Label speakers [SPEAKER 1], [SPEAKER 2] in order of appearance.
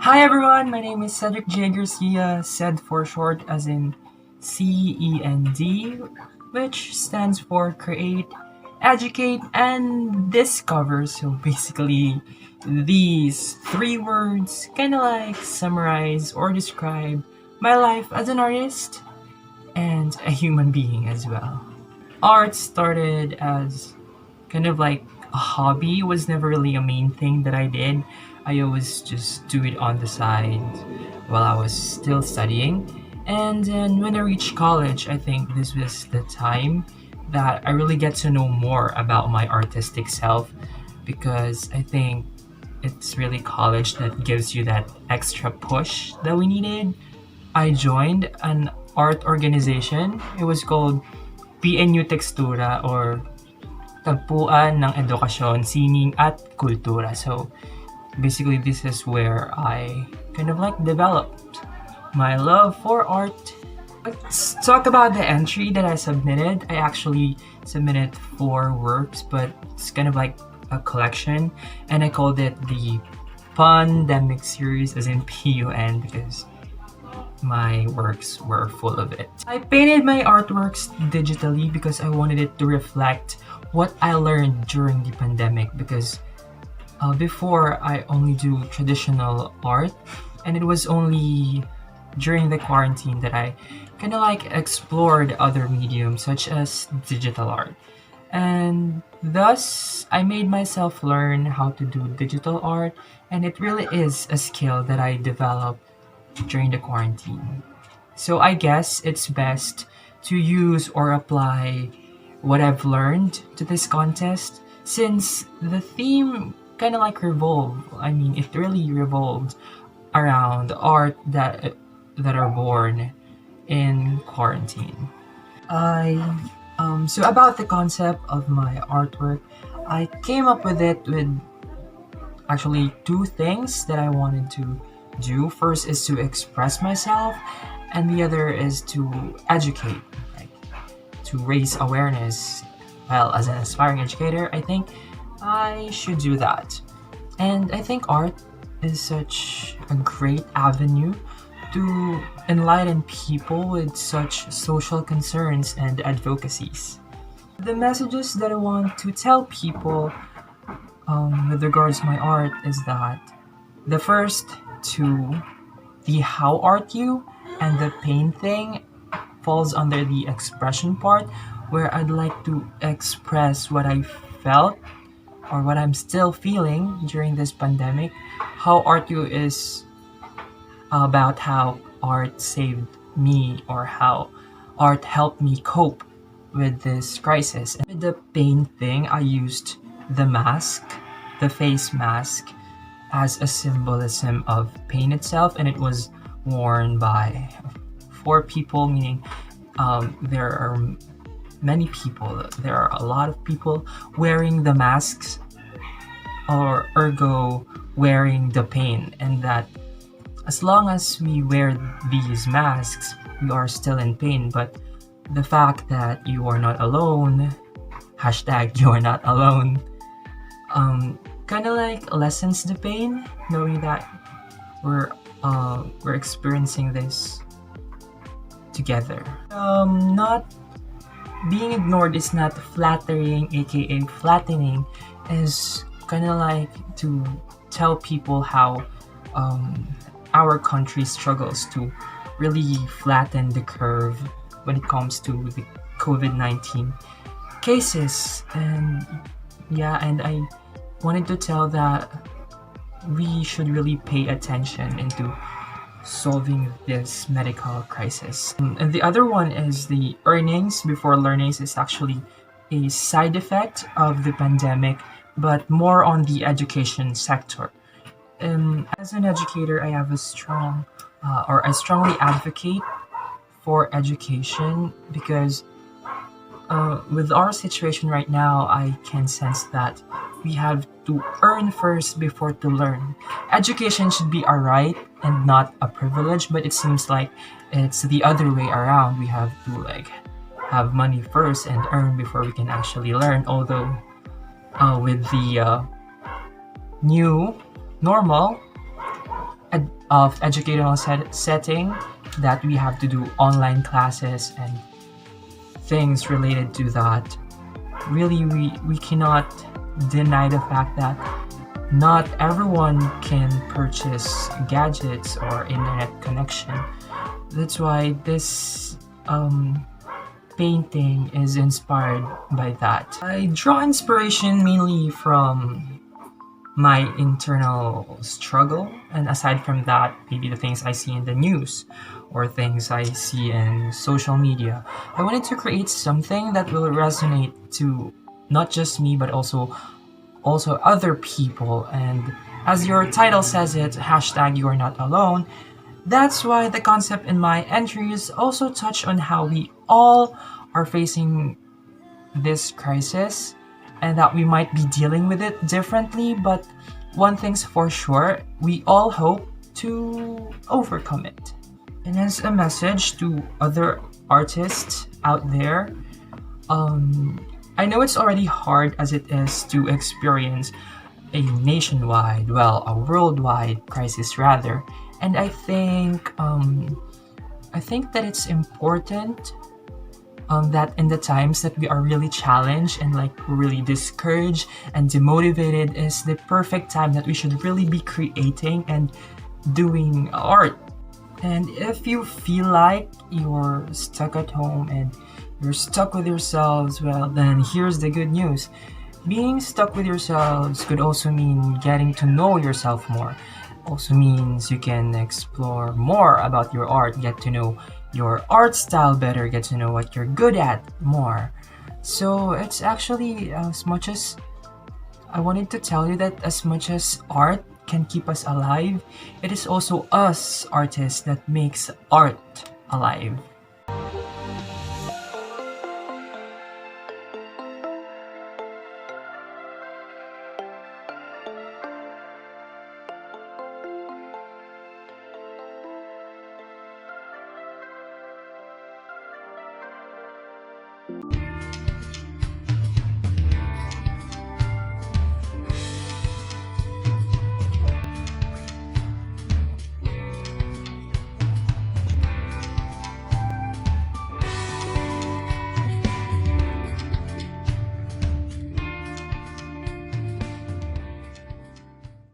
[SPEAKER 1] Hi everyone, my name is Cedrick J. Garcia, Ced for short as in CEND, which stands for Create, Educate, and Discover. So basically, these three words kind of like summarize or describe my life as an artist and a human being as well. Art started as kind of like a hobby. It was never really a main thing that I did. I always just do it on the side while I was still studying. And then when I reached college, I think this was the time that I really get to know more about my artistic self because I think it's really college that gives you that extra push that we needed. I joined an art organization. It was called PNU Textura or Tagpuan ng Edukasyon, Sining at Kultura. So basically this is where I kind of like developed my love for art. Let's talk about the entry that I submitted. I actually submitted 4 works, but it's kind of like a collection, and I called it the PUNdemic series, as in PUN, because my works were full of it. I painted my artworks digitally because I wanted it to reflect what I learned during the pandemic, because before I only do traditional art, and it was only during the quarantine that I kind of like explored other mediums such as digital art. And thus, I made myself learn how to do digital art, and it really is a skill that I developed during the quarantine. So I guess it's best to use or apply what I've learned to this contest, since the theme kind of like it really revolved around art that are born in quarantine. So about the concept of my artwork, I came up with it with actually 2 things that I wanted to do. First is to express myself, and the other is to educate, like to raise awareness. Well, as an aspiring educator, I think I should do that. And I think art is such a great avenue to enlighten people with such social concerns and advocacies. The messages that I want to tell people with regards to my art is that the first 2, the how art you and the pain thing, falls under the expression part, where I'd like to express what I felt or what I'm still feeling during this pandemic. How art you is about how art saved me or how art helped me cope with this crisis. And with the pain thing, I used the mask, the face mask, as a symbolism of pain itself, and it was worn by 4 people, meaning there are many people, there are a lot of people wearing the masks, or ergo wearing the pain, and that as long as we wear these masks, we are still in pain. But the fact that you are not alone, hashtag you are not alone, kind of like lessens the pain, knowing that we're experiencing this together. Not being ignored is not flattering, aka flattening, is kind of like to tell people how our country struggles to really flatten the curve when it comes to the COVID-19 cases. And I wanted to tell that we should really pay attention into solving this medical crisis. And the other one is the earnings before learnings is actually a side effect of the pandemic, but more on the education sector. As an educator, I have I strongly advocate for education because with our situation right now, I can sense that we have to earn first before to learn. Education should be a right and not a privilege, but it seems like it's the other way around. We have to have money first and earn before we can actually learn. Although with the new normal, educational setting that we have to do online classes and things related to that. Really, we cannot deny the fact that not everyone can purchase gadgets or internet connection. That's why this painting is inspired by that. I draw inspiration mainly from my internal struggle, and aside from that, maybe the things I see in the news or things I see in social media. I wanted to create something that will resonate to not just me but also other people. And as your title says it, hashtag you are not alone. That's why the concept in my entries also touch on how we all are facing this crisis and that we might be dealing with it differently, but one thing's for sure, we all hope to overcome it. And as a message to other artists out there, I know it's already hard as it is to experience a nationwide, well, a worldwide crisis rather, and I think that it's important that in the times that we are really challenged and like really discouraged and demotivated is the perfect time that we should really be creating and doing art. And if you feel like you're stuck at home and you're stuck with yourselves, well, then here's the good news. Being stuck with yourselves could also mean getting to know yourself more. Also means you can explore more about your art, get to know your art style better, get to know what you're good at more. So it's actually as much as I wanted to tell you that as much as art can keep us alive, it is also us artists that makes art alive.